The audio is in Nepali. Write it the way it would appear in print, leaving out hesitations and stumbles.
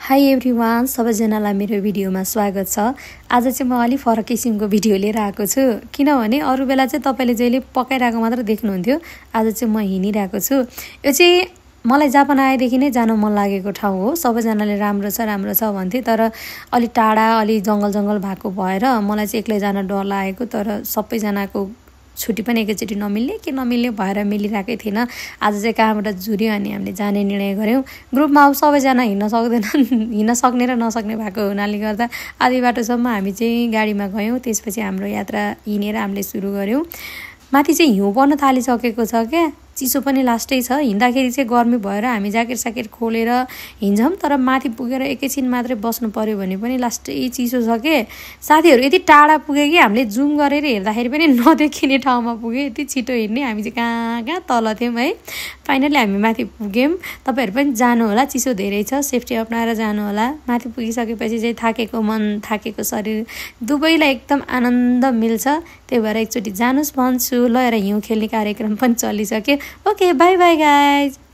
हाई एभ्रिवान, सबैजनालाई मेरो भिडियोमा स्वागत छ। आज चाहिँ म अलि फरक किसिमको भिडियो लिएर आएको छु, किनभने अरू बेला चाहिँ तपाईँले जहिले पकाइरहेको मात्र देख्नुहुन्थ्यो। आज चाहिँ म हिँडिरहेको छु। यो चाहिँ मलाई जापान आएदेखि नै जान मन लागेको ठाउँ हो। सबैजनाले राम्रो छ भन्थे, तर अलि टाढा अलि जङ्गल भएको भएर मलाई चाहिँ एक्लै जान डर लागेको। तर सबैजनाको छुट्टी पनि एकैचोटि नमिल्ने भएर मिलिरहेकै थिएन। आज चाहिँ कहाँबाट जुर्यो अनि हामीले जाने निर्णय गऱ्यौँ। ग्रुपमा अब सबैजना हिँड्न सक्ने र नसक्ने भएको हुनाले गर्दा आधी बाटोसम्म हामी चाहिँ गाडीमा गयौँ। त्यसपछि हाम्रो यात्रा हिँडेर हामीले सुरु गऱ्यौँ। माथि चाहिँ हिउँ पर्न थालिसकेको छ क्या, चिसो पनि लास्टै छ। हिँड्दाखेरि चाहिँ गर्मी भएर हामी ज्याकेट खोलेर हिँड्छौँ, तर माथि पुगेर एकैछिन मात्रै बस्नु पर्यो भने पनि लास्टै चिसो छ के। साथीहरू यति टाढा पुगे कि हामीले जुम गरेर हेर्दाखेरि पनि नदेखिने ठाउँमा पुग्यो। यति छिटो हिँड्ने, हामी चाहिँ कहाँ तल थियौँ है। फाइनली हामी माथि पुग्यौँ। तपाईँहरू पनि जानु होला, चिसो धेरै छ, सेफ्टी अप्नाएर जानु होला। माथि पुगिसकेपछि चाहिँ थाकेको मन थाकेको शरीर दुवैलाई एकदम आनन्द मिल्छ। त्यही भएर एकचोटि जानुस् भन्छु। ल, हिउँ खेल्ने कार्यक्रम पनि चलिसक्यो। Okay, bye bye guys.